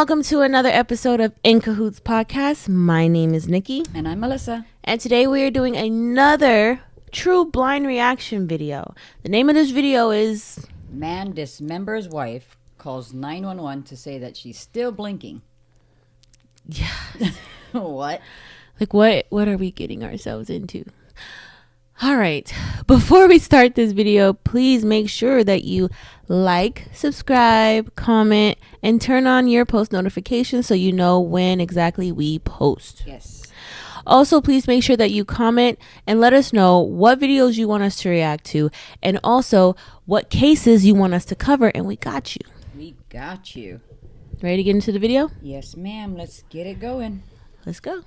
welcome to another episode of In Cahoots Podcast. My name is Nikki. And I'm Melissa. And today we are doing another true blind reaction video. The name of this video is... Man dismembers wife, calls 911 to say that she's still blinking. Yeah. What? Like, what are we getting ourselves into? All right. Before we start this video, please make sure that you like, subscribe, comment, and turn on your post notifications so you know when exactly we post. Yes. Also, please make sure that you comment and let us know what videos you want us to react to and also what cases you want us to cover, and we got you. We got you. Ready to get into the video? Yes, ma'am. Let's get it going. Let's go.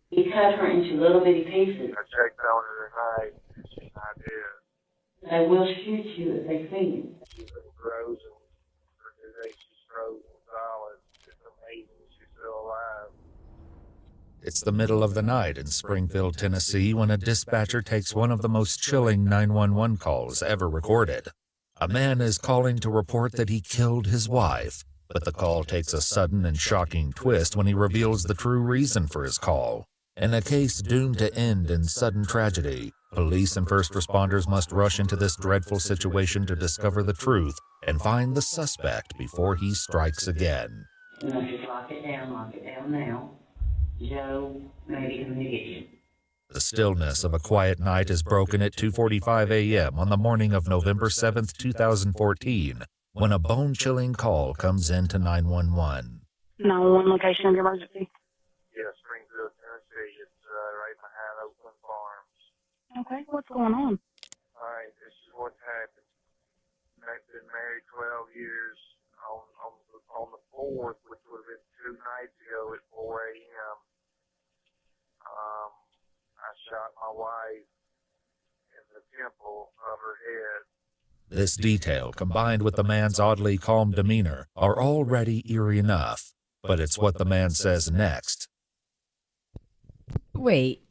He cut her into little bitty pieces. I checked on her tonight, and she's not dead. They will shoot you if they see you. She's been frozen. For today, she's frozen solid. It's amazing she's still alive. It's the middle of the night in Springfield, Tennessee, when a dispatcher takes one of the most chilling 911 calls ever recorded. A man is calling to report that he killed his wife, but the call takes a sudden and shocking twist when he reveals the true reason for his call. In a case doomed to end in sudden tragedy, police and first responders must rush into this dreadful situation to discover the truth and find the suspect before he strikes again. You know, just lock it down now. Joe may be coming to get you. The stillness of a quiet night is broken at 2:45 a.m. on the morning of November 7th, 2014, when a bone-chilling call comes in to 911. 911 location of your emergency. Yeah, Springfield, Tennessee. It's right behind Oakland Farms. Okay, what's going on? All right, this is what's happened. I've been married 12 years. On the 4th, which would have been 2 nights ago at 4 a.m., I shot my wife in the temple of her head. This detail, combined with the man's oddly calm demeanor, are already eerie enough. But it's what the man says next. Wait,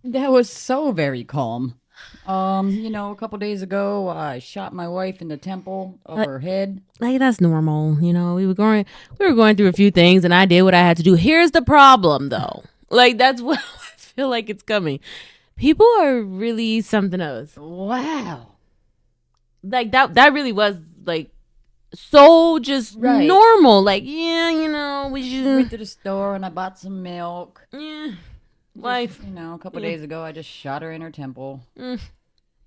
that was so very calm. A couple days ago, I shot my wife in the temple of her head. Like, that's normal. You know, we were going through a few things and I did what I had to do. Here's the problem though. Like, that's what I feel like it's coming. People are really something else. Wow. Like that really was like so just Right. normal. Like, yeah, you know, we should. Went to the store and I bought some milk. Yeah. Wife. A couple days ago, I just shot her in her temple.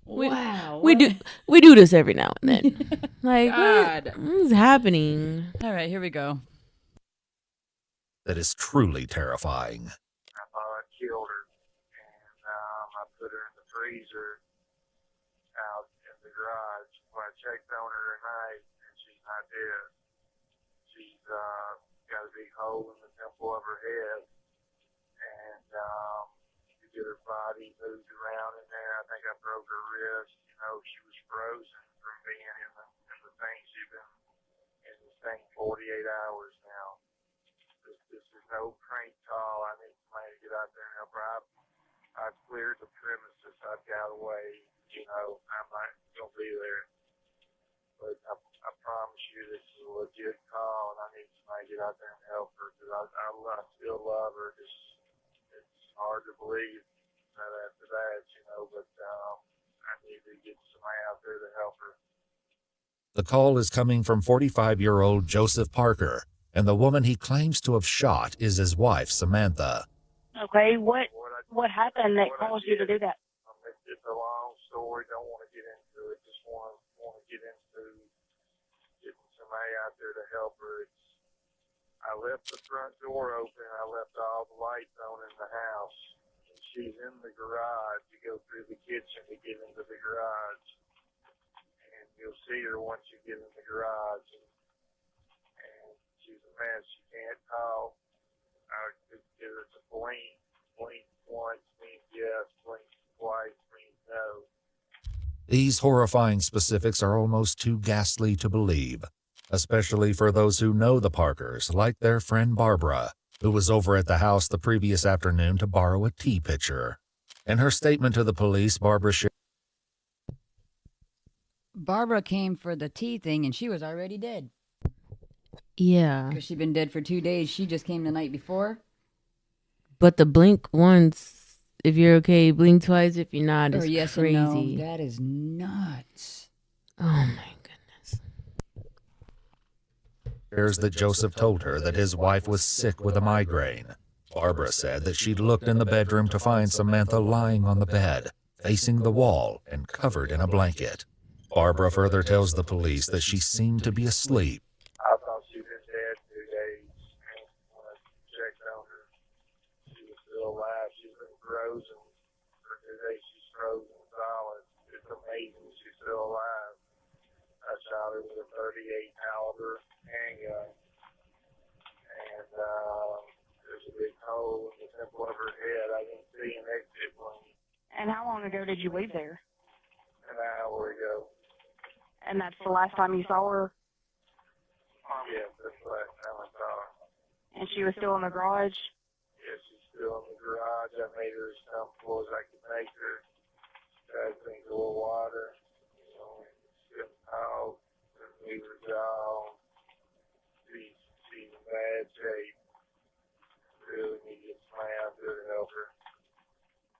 Wow. We do this every now and then. Like, God. what's happening? All right, here we go. That is truly terrifying. I thought I killed her, and I put her in the freezer out in the garage. When I checked on her tonight, and she's not dead. She's got a big hole in the temple of her head, and to get her body moved around in there, I think I broke her wrist. You know, she was frozen from being in the thing. She's been in this thing 48 hours now. This is no prank call. I need somebody to get out there and help her. I've cleared the premises. I've got away. You know, I'm not going to be there. But I promise you this is a legit call, and I need somebody to get out there and help her because I still love her. It's hard to believe that after that, you know, but I need to get somebody out there to help her. The call is coming from 45-year-old Joseph Parker, and the woman he claims to have shot is his wife, Samantha. Okay, what happened that caused you to do that? It's a long story. Don't want to get into it. Just want to get into getting somebody out there to help her. I left the front door open. I left all the lights on in the house. And she's in the garage. You go through the kitchen to get into the garage. And you'll see her once you get in the garage. And she's a mess. She can't talk. It's a blink. Blink once means yes. Blink twice means no. These horrifying specifics are almost too ghastly to believe, especially for those who know the Parkers, like their friend Barbara, who was over at the house the previous afternoon to borrow a tea pitcher. In her statement to the police, Barbara shared, Barbara came for the tea thing and she was already dead. Yeah. Because she'd been dead for 2 days. She just came the night before. But the blink once, if you're okay, blink twice if you're not, it's Or yes crazy. and no. That is nuts. Oh my goodness. Appears that Joseph told her that his wife was sick with a migraine. Barbara said that she'd looked in the bedroom to find Samantha lying on the bed, facing the wall and covered in a blanket. Barbara further tells the police that she seemed to be asleep. I thought she'd been dead 2 days. When I checked on her, she was still alive. She's been frozen. For 2 days, she's frozen solid. It's amazing she's still alive. I shot her with a 38 caliber handgun. And there's a big hole in the temple of her head. I didn't see an exit wound. And how long ago did you leave there? An hour ago. And that's the last time you saw her? Yes, that's the last time I saw her. And she was still in the garage? Yes, she's still in the garage. I made her as comfortable as I could make her. Tried to drink a little water. You know, she couldn't talk. Couldn't move her jaw. She's in bad shape. Really need to get somebody out there to help her.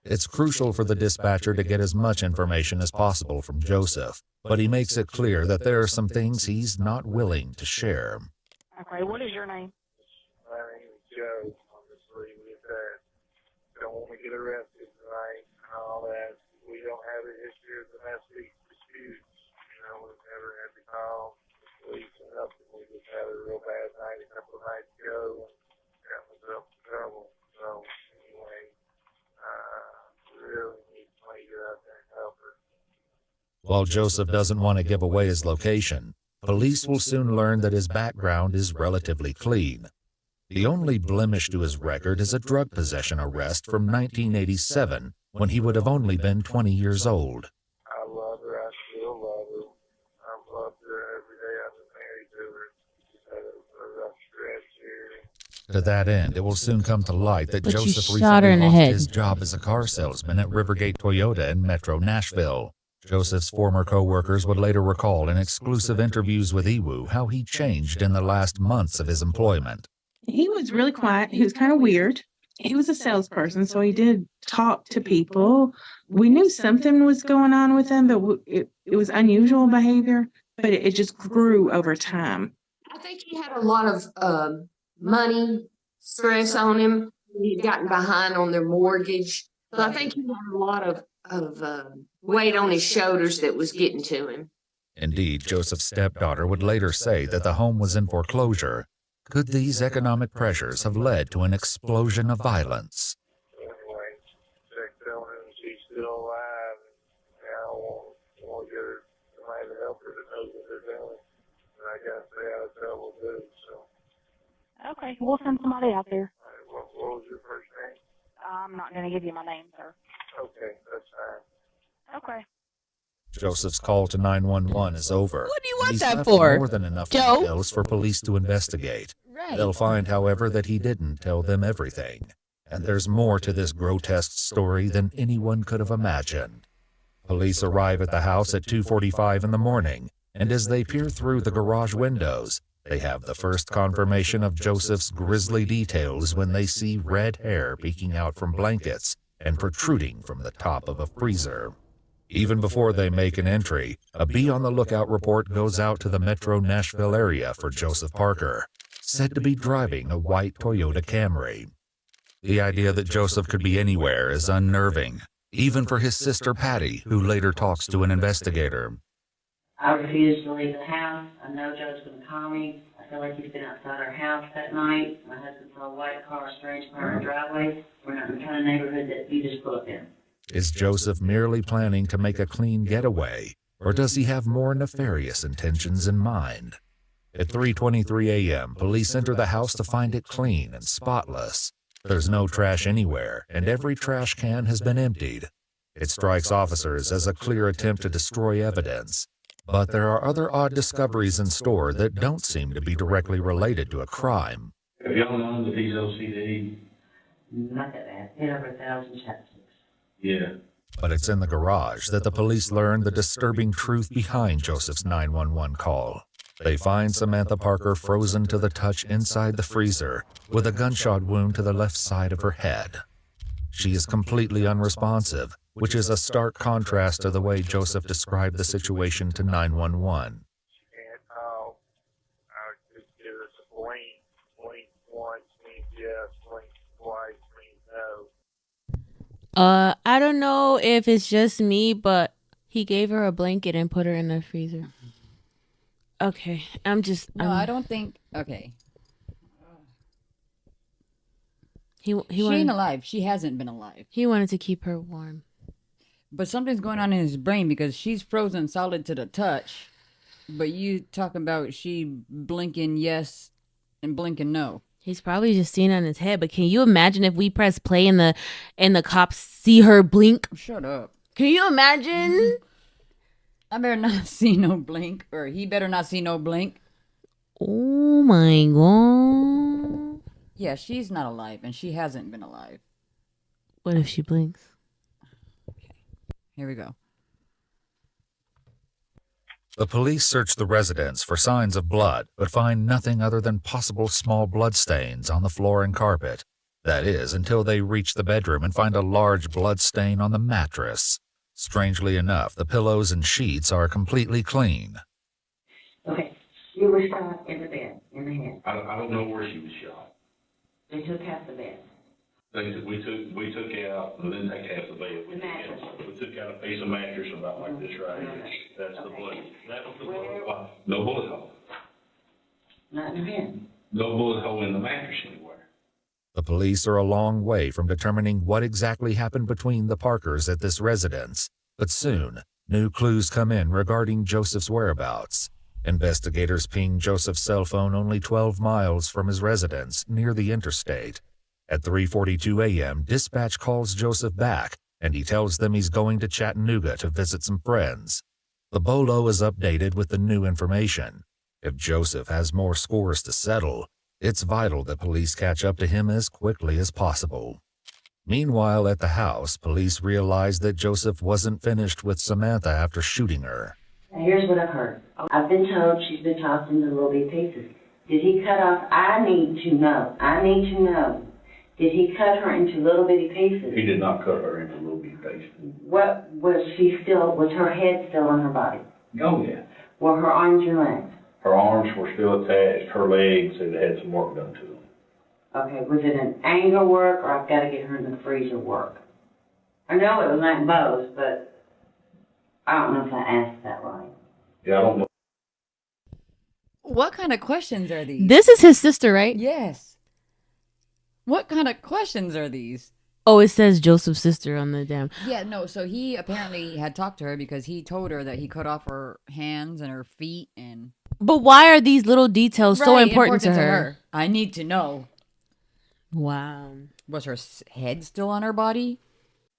It's crucial for the dispatcher to get as much information as possible from Joseph, but he makes it clear that there are some things he's not willing to share. Okay, what is your name? My name is Joe. I'll just leave it at that. Don't want to get arrested tonight and all that. We don't have a history of domestic disputes. You know, we've never had to call the police or nothing. We just had a real bad night a couple of nights ago and got myself in trouble. So, anyway, we really need somebody to get out there and help her. While Joseph doesn't want to give away his location, police will soon learn that his background is relatively clean. The only blemish to his record is a drug possession arrest from 1987, when he would have only been 20 years old. I love her. I still love her. I've loved her every day I've been married to her. She's had a rough stretch here. To that end, it will soon come to light that But you Joseph shot her recently in the lost head. his job as a car salesman at Rivergate Toyota in Metro Nashville. Joseph's former co-workers would later recall in exclusive interviews with Iwu how he changed in the last months of his employment. He was really quiet. He was kind of weird. He was a salesperson, so he did talk to people. We knew something was going on with him, but it was unusual behavior, but it just grew over time. I think he had a lot of money stress on him. He'd gotten behind on their mortgage. So I think he had a lot of weight on his shoulders that was getting to him. Indeed, Joseph's stepdaughter would later say that the home was in foreclosure. Could these economic pressures have led to an explosion of violence? Anyway, checked on her and she's still alive. Now I want to get her somebody to help her that knows what they're doing. And I got to stay out of trouble too. So, Okay, we'll send somebody out there. what was your first name? I'm not going to give you my name, sir. Okay, that's fine. Okay. Joseph's call to 911 is over. What do you and want he's that left for? more than enough Joe? details for police to investigate. Right. They'll find, however, that he didn't tell them everything. And there's more to this grotesque story than anyone could have imagined. Police arrive at the house at 2:45 in the morning, and as they peer through the garage windows, they have the first confirmation of Joseph's grisly details when they see red hair peeking out from blankets and protruding from the top of a freezer. Even before they make an entry, a be on the lookout report goes out to the Metro Nashville area for Joseph Parker, said to be driving a white Toyota Camry. The idea that Joseph could be anywhere is unnerving, even for his sister Patty, who later talks to an investigator. I refuse to leave the house. I know Joe's going to call me. I feel like he's been outside our house that night. My husband saw a white car, a strange car in our driveway. We're not in the kind of neighborhood that you just pull up in. Is Joseph merely planning to make a clean getaway, or does he have more nefarious intentions in mind? At 3:23 a.m., police enter the house to find it clean and spotless. There's no trash anywhere, and every trash can has been emptied. It strikes officers as a clear attempt to destroy evidence. But there are other odd discoveries in store that don't seem to be directly related to a crime. Have y'all known that he's OCD? Not that bad. Hit over 1,000 chapsticks. Yeah. But it's in the garage that the police learn the disturbing truth behind Joseph's 911 call. They find Samantha Parker frozen to the touch inside the freezer with a gunshot wound to the left side of her head. She is completely unresponsive, which is a stark contrast to the way Joseph described the situation to 911. Can't talk. I just give us a blink. Blink once means yes, blink twice means no. I don't know if it's just me, but he gave her a blanket and put her in the freezer. Okay, No, I don't think. Okay. He She wanted, ain't alive. She hasn't been alive. He wanted to keep her warm. But something's going on in his brain because she's frozen solid to the touch. But you talking about she blinking yes and blinking no. He's probably just seeing it on his head. But can you imagine if we press play and the cops see her blink? Shut up. Can you imagine? I better not see no blink, or he better not see no blink. Oh my god. Yeah, she's not alive, and she hasn't been alive. What if she blinks? Okay, here we go. The police search the residence for signs of blood, but find nothing other than possible small blood stains on the floor and carpet. That is, until they reach the bedroom and find a large blood stain on the mattress. Strangely enough, the pillows and sheets are completely clean. Okay, you were shot in the bed, in the head. I don't know where she was shot. They took half the bed. We took out, we didn't take half the bed. The mattress. We took out a piece of mattress about like this right here. That's the Okay. blood. That was the Where- blood. No bullet hole. Not in the head. No bullet hole in the mattress anywhere. The police are a long way from determining what exactly happened between the Parkers at this residence, but soon, new clues come in regarding Joseph's whereabouts. Investigators ping Joseph's cell phone only 12 miles from his residence near the interstate. At 3:42 a.m., dispatch calls Joseph back, and he tells them he's going to Chattanooga to visit some friends. The bolo is updated with the new information. If Joseph has more scores to settle, it's vital that police catch up to him as quickly as possible. Meanwhile, at the house, police realize that Joseph wasn't finished with Samantha after shooting her. Now, here's what I've heard. I've been told she's been tossed into little bitty pieces. Did he cut off? I need to know. Did he cut her into little bitty pieces? He did not cut her into little bitty pieces. What, was her head still on her body? Oh, yeah. Were her arms and legs? Her arms were still attached. Her legs had had some work done to them. Okay, was it an anger work or I've got to get her in the freezer work? I know it was like both, but I don't know if I asked that right. Yeah, I don't know. What kind of questions are these? This is his sister, right? Yes. What kind of questions are these? Oh, it says Joseph's sister on the damn. Yeah, no, so he apparently had talked to her because he told her that he cut off her hands and her feet and... But why are these little details so Right, important to her? I need to know. Wow. Was her head still on her body?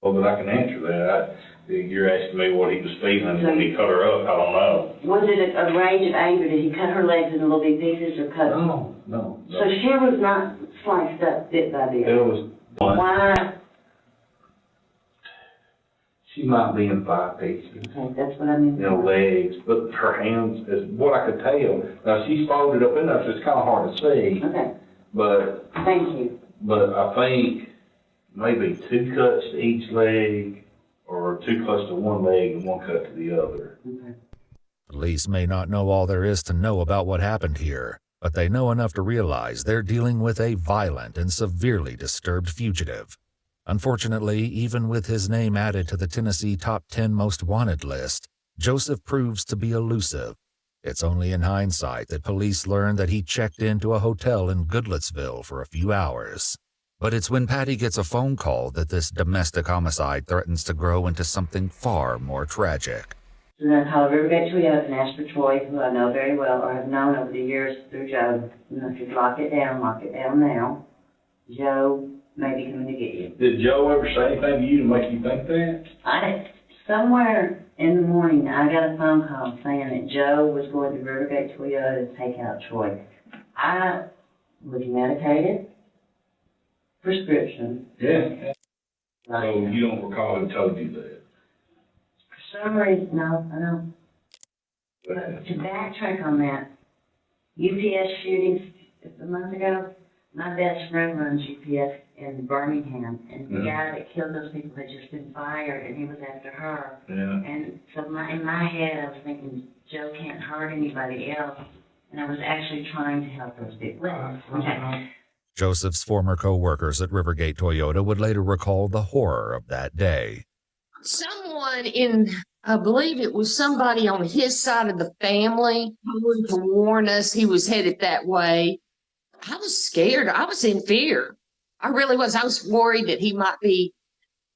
Well, but I can answer that. You're asking me what he was feeling when he cut her up. I don't know. Was it a rage of anger? Did he cut her legs into little bitty pieces or cut? No. So she was not sliced up bit by bit. It was one. Why? She might be in 5 pieces. Okay, that's what I mean. Legs, but her hands is what I could tell. Now she's folded up in there, so it's kind of hard to see. Okay, But thank you. I think maybe 2 cuts to each leg, or 2 cuts to one leg and 1 cut to the other. Okay. Police may not know all there is to know about what happened here, but they know enough to realize they're dealing with a violent and severely disturbed fugitive. Unfortunately, even with his name added to the Tennessee Top 10 Most Wanted list, Joseph proves to be elusive. It's only in hindsight that police learn that he checked into a hotel in Goodlettsville for a few hours. But it's when Patty gets a phone call that this domestic homicide threatens to grow into something far more tragic. So then I called Rivergate Toyota and asked for Troy, who I know very well, or have known over the years through Joe. You know, if you lock it down now. Joe may be coming to get you. Did Joe ever say anything to you to make you think that? Somewhere in the morning, I got a phone call saying that Joe was going to Rivergate Toyota to take out Troy. I was medicated, prescription. Yeah. Like, So you don't recall him told you that? for some reason, no, I don't. But to backtrack on that, UPS shootings a month ago. My best friend runs UPS in Birmingham, and the guy that killed those people had just been fired, and he was after her. Yeah. And so in my head, I was thinking, Joe can't hurt anybody else, and I was actually trying to help those people. Okay. Joseph's former co-workers at Rivergate Toyota would later recall the horror of that day. Someone I believe it was somebody on his side of the family told to warn us he was headed that way. I was scared. I was in fear. I really was. I was worried that he might be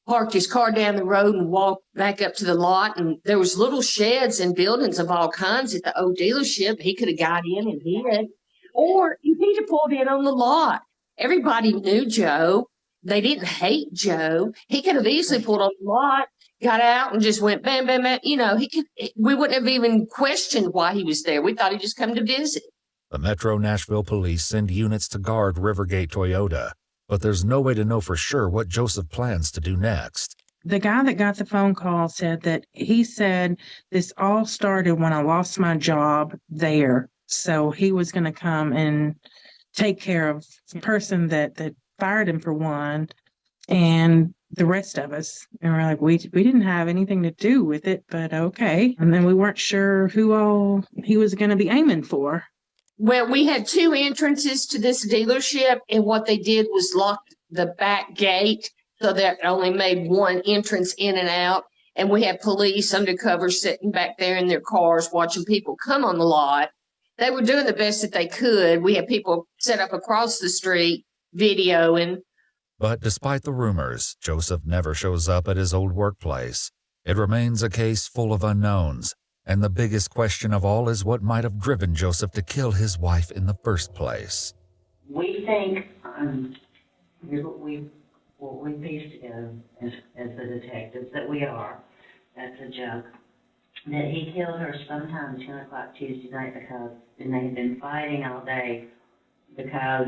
parked his car down the road and walked back up to the lot. And there was little sheds and buildings of all kinds at the old dealership. He could have got in and hid. Or he'd have pulled in on the lot. Everybody knew Joe. They didn't hate Joe. He could have easily pulled on the lot, got out, and just went bam, bam, bam. You know, we wouldn't have even questioned why he was there. We thought he'd just come to visit. The Metro Nashville police send units to guard Rivergate Toyota, but there's no way to know for sure what Joseph plans to do next. The guy that got the phone call said that he said this all started when I lost my job there. So he was going to come and take care of the person that fired him for one, and the rest of us. And we're like, we didn't have anything to do with it, but okay. And then we weren't sure who all he was going to be aiming for. Well, we had two entrances to this dealership, and what they did was lock the back gate so that only made one entrance in and out. And we had police undercover sitting back there in their cars watching people come on the lot. They were doing the best that they could. We had people set up across the street videoing. But despite the rumors, Joseph never shows up at his old workplace. It remains a case full of unknowns. And the biggest question of all is what might have driven Joseph to kill his wife in the first place. We think, here's what we pieced together as the detectives that we are. That's a joke. That he killed her sometime 10 o'clock Tuesday night and they had been fighting all day because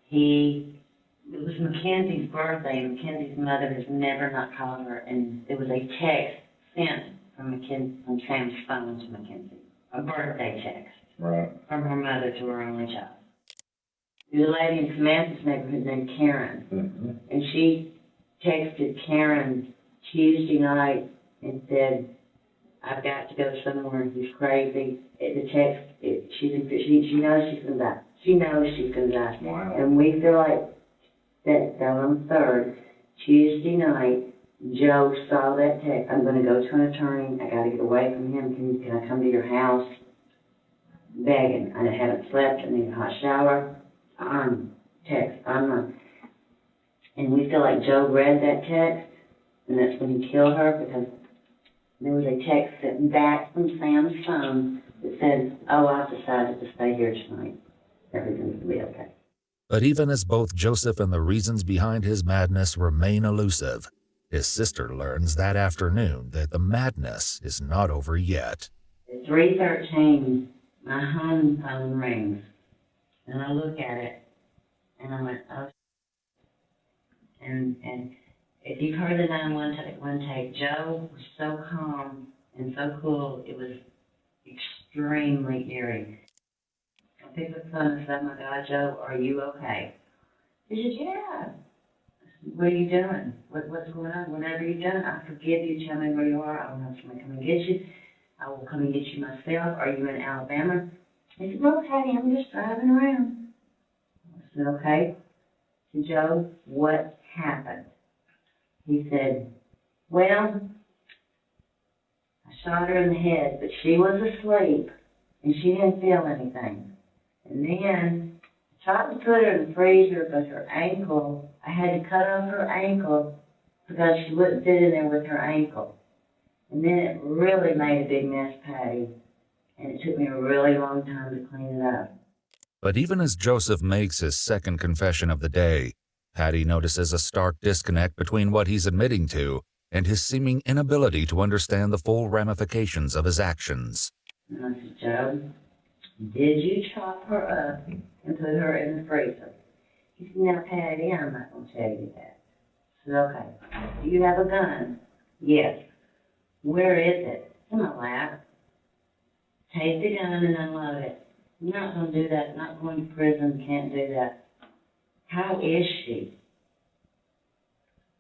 it was Mackenzie's birthday, and Mackenzie's mother has never not called her, and there was a text sent from Sam's phone to Mackenzie, a birthday text from her mother to her only child. There's a lady in Samantha's neighborhood named Karen, and she texted Karen Tuesday night and said, "I've got to go somewhere. He's crazy." The text, she knows she's gonna die. She knows she's gonna die. Wow. And we feel like that on the 3rd, Tuesday night, Joe saw that text. "I'm going to go to an attorney. I got to get away from him. Can I come to your house?" Begging. I haven't slept. I need a hot shower. Text. And we feel like Joe read that text, and that's when he killed her, because there was a text sent back from Sam's phone that said, "Oh, I've decided to stay here tonight. Everything's going to be okay." But even as both Joseph and the reasons behind his madness remain elusive, his sister learns that afternoon that the madness is not over yet. At 3:13, my home phone rings, and I look at it, and I went, "Oh." And if you've heard the 911 tape, Joe was so calm and so cool, it was extremely eerie. I picked up the phone and said, "Oh my God, Joe, are you okay?" He said, "Yeah." "What are you doing? What's going on? Whatever you're doing, I forgive you. Tell me where you are. I will have somebody come and get you. I will come and get you myself. Are you in Alabama?" He said, "Okay, I'm just driving around." I said, "Okay." I said, "Joe, what happened?" He said, "Well, I shot her in the head, but she was asleep, and she didn't feel anything. And then I tried to put her in the freezer, but her ankle, I had to cut off her ankle because she wouldn't fit in there with her ankle. And then it really made a big mess, Patty, and it took me a really long time to clean it up." But even as Joseph makes his second confession of the day, Patty notices a stark disconnect between what he's admitting to and his seeming inability to understand the full ramifications of his actions. And I said, "Joe, did you chop her up and put her in the freezer?" He said, "Now, Patty, I'm not going to tell you that." I said, "Okay. Do you have a gun?" "Yes." "Where is it?" "In my lap." "Take the gun and unload it." You're not gonna do that, not going to prison, can't do that. How is she?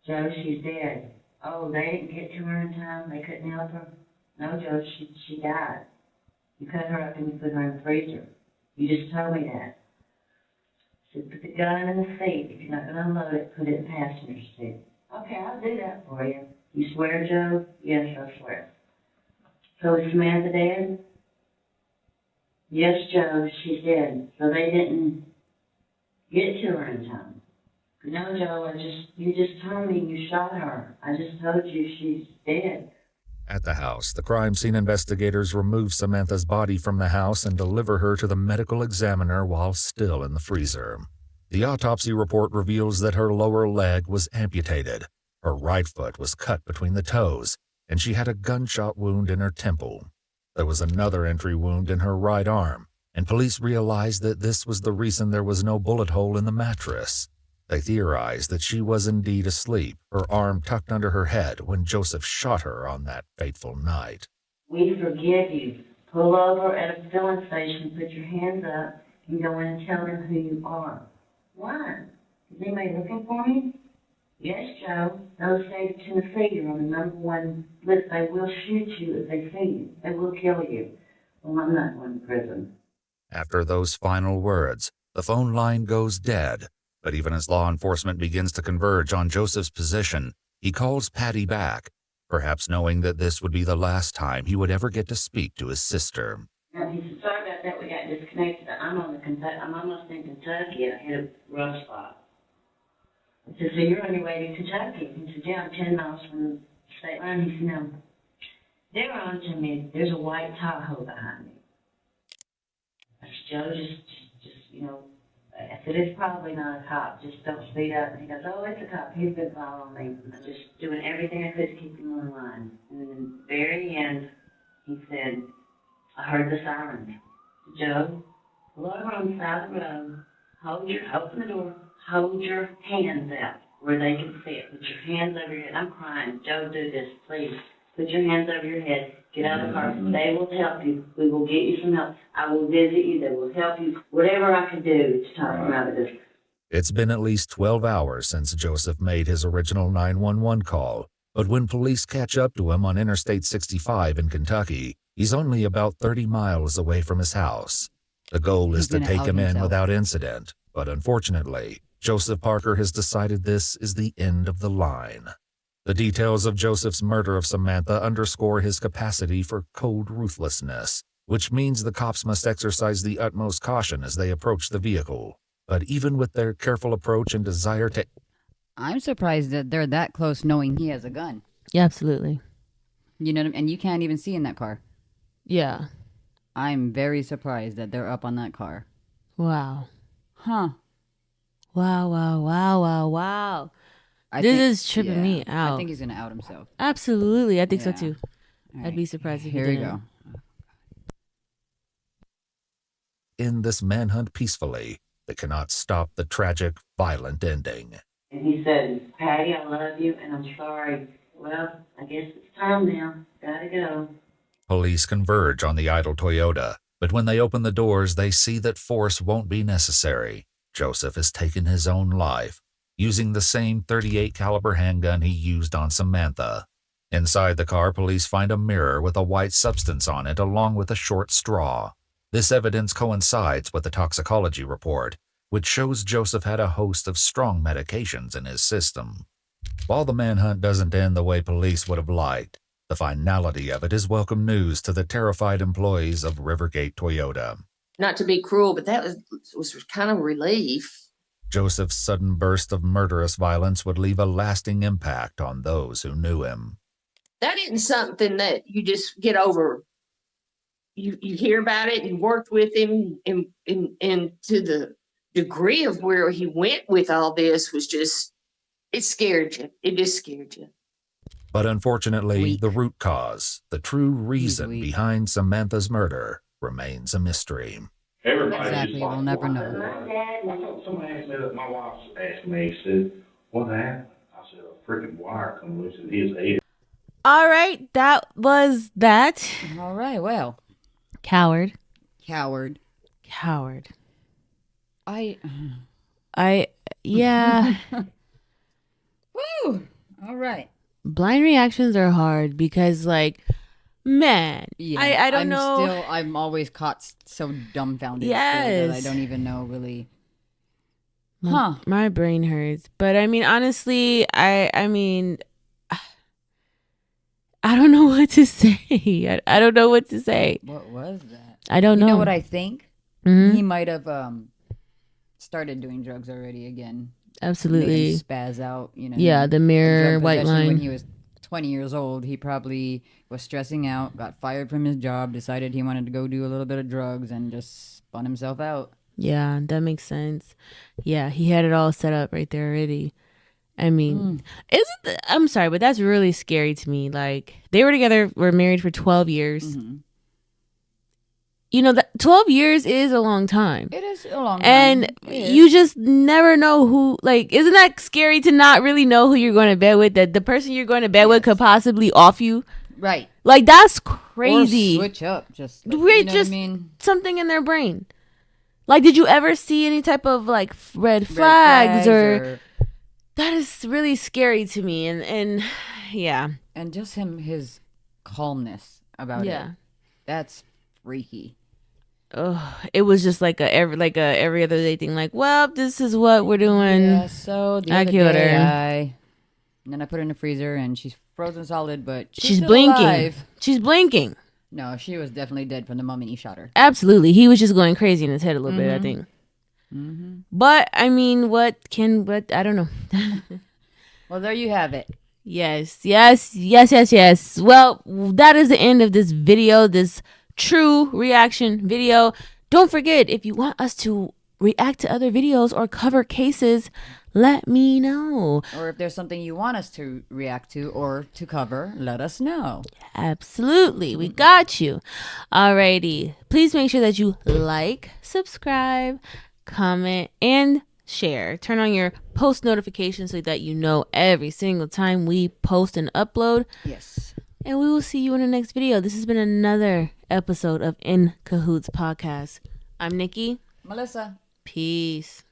Joe, she's dead. Oh, they didn't get to her in time, they couldn't help her? No, Joe, she died. You cut her up and you put her in the freezer. You just told me that. So put the gun in the seat. If you're not gonna unload it, put it in the passenger seat. Okay, I'll do that for you. You swear, Joe? Yes, I swear. So is Samantha dead? Yes, Joe, she's dead. So they didn't get to her in time. No, Joe, you just told me you shot her. I just told you she's dead. At the house, the crime scene investigators remove Samantha's body from the house and deliver her to the medical examiner while still in the freezer. The autopsy report reveals that her lower leg was amputated, her right foot was cut between the toes, and she had a gunshot wound in her temple. There was another entry wound in her right arm, and police realized that this was the reason there was no bullet hole in the mattress. They theorized that she was indeed asleep, her arm tucked under her head when Joseph shot her on that fateful night. We forgive you. Pull over at a filling station, put your hands up, and go in and tell them who you are. Why? Is anybody looking for me? Yes, Joe. Those state of Tennessee, you're on the #1 list. They will shoot you if they see you. They will kill you. Well, I'm not going to prison. After those final words, the phone line goes dead. But even as law enforcement begins to converge on Joseph's position, he calls Patty back, perhaps knowing that this would be the last time he would ever get to speak to his sister. Now, he said, sorry about that, we got disconnected. I'm almost in Kentucky. I hit a rough spot. I said, so you're on your way to Kentucky? He said, yeah, I'm 10 miles from the state line. He said, no. They were on to me, there's a white Tahoe behind me. I said, Joe, I said, it's probably not a cop. Just don't speed up. And he goes, oh, it's a cop. He's been following me. I'm just doing everything I could to keep him on the line. And then in the very end, he said, I heard the sirens. Joe, pull over on the side of the road. Open the door. Hold your hands out where they can see it. Put your hands over your head. I'm crying. Joe, do this, please. Put your hands over your head. Get out of the car. They will help you. We will get you some help. I will visit you. They will help you. Whatever I can do to talk them out of this. It's been at least 12 hours since Joseph made his original 911 call, but when police catch up to him on Interstate 65 in Kentucky, he's only about 30 miles away from his house. The goal is to take him in without incident, but unfortunately, Joseph Parker has decided this is the end of the line. The details of Joseph's murder of Samantha underscore his capacity for cold ruthlessness, which means the cops must exercise the utmost caution as they approach the vehicle. But even with their careful approach and desire to... I'm surprised that they're that close knowing he has a gun. Yeah, absolutely. You know what I mean? And you can't even see in that car. Yeah. I'm very surprised that they're up on that car. Wow. Huh. Wow. This is tripping me out. I think he's going to out himself. Absolutely. I think so Yeah. too. All I'd right. be surprised if Here he we didn't. go. In this manhunt peacefully, they cannot stop the tragic, violent ending. And he said, Patty, I love you, and I'm sorry. Well, I guess it's time now. Gotta go. Police converge on the idle Toyota, but when they open the doors, they see that force won't be necessary. Joseph has taken his own life, using the same .38 caliber handgun he used on Samantha. Inside the car, police find a mirror with a white substance on it along with a short straw. This evidence coincides with the toxicology report, which shows Joseph had a host of strong medications in his system. While the manhunt doesn't end the way police would have liked, the finality of it is welcome news to the terrified employees of Rivergate Toyota. Not to be cruel, but that was kind of relief. Joseph's sudden burst of murderous violence would leave a lasting impact on those who knew him. That isn't something that you just get over. You hear about it, you worked with him, and to the degree of where he went with all this was just, it scared you. It just scared you. But unfortunately, Weak. the root cause, the true reason weak. behind Samantha's murder, remains a mystery. Everybody Exactly, just like, we'll never know. I thought somebody asked me that. My wife asked me, said, what happened? I said, a freaking wire come loose in his head. All right. That was that. All right, well. Coward. Coward. I Yeah. Woo! All right. Blind reactions are hard because, like, man, Yeah, I don't know. I'm always caught so dumbfounded still that I Yes. don't even know really. My brain hurts. But I mean, honestly, I mean, I don't know what to say. I don't know what to say. What was that? I don't know. You know what I think? Mhm. He might have started doing drugs already again. Absolutely. Made him spaz out, you know. Yeah, the mirror, Drug white possession line. When he was 20 years old, he probably was stressing out, got fired from his job, decided he wanted to go do a little bit of drugs, and just spun himself out. Yeah, that makes sense. Yeah, he had it all set up right there already. I mean, I'm sorry, but that's really scary to me. Like, they were married for 12 years. Mm-hmm. You know, that 12 years is a long time. It is a long time. And you just never know who, like, isn't that scary to not really know who you're going to bed with? That the person you're going to bed with could possibly off you? Right. Like, that's crazy. Or switch up. Just, like, Right, you know just what I mean? something in their brain. Like, did you ever see any type of, like, red flags or... That is really scary to me. And yeah. And just his calmness about it. That's freaky. Oh, it was just like a every other day thing. Like, well, this is what we're doing. Yeah, so the other day and then I put her in the freezer and she's frozen solid, but she's still blinking. alive. She's blinking. No, she was definitely dead from the moment he shot her. Absolutely. He was just going crazy in his head a little bit, I think. Mm-hmm. But, I mean, I don't know. Well, there you have it. Yes. Well, that is the end of this video, this true reaction video. Don't forget, if you want us to react to other videos or cover cases, let me know. Or if there's something you want us to react to or to cover, let us know. Absolutely. We got you. Alrighty. Please make sure that you like, subscribe, comment, and share. Turn on your post notifications so that you know every single time we post and upload. Yes. And we will see you in the next video. This has been another episode of In Cahoots Podcast. I'm Nikki. Melissa. Peace.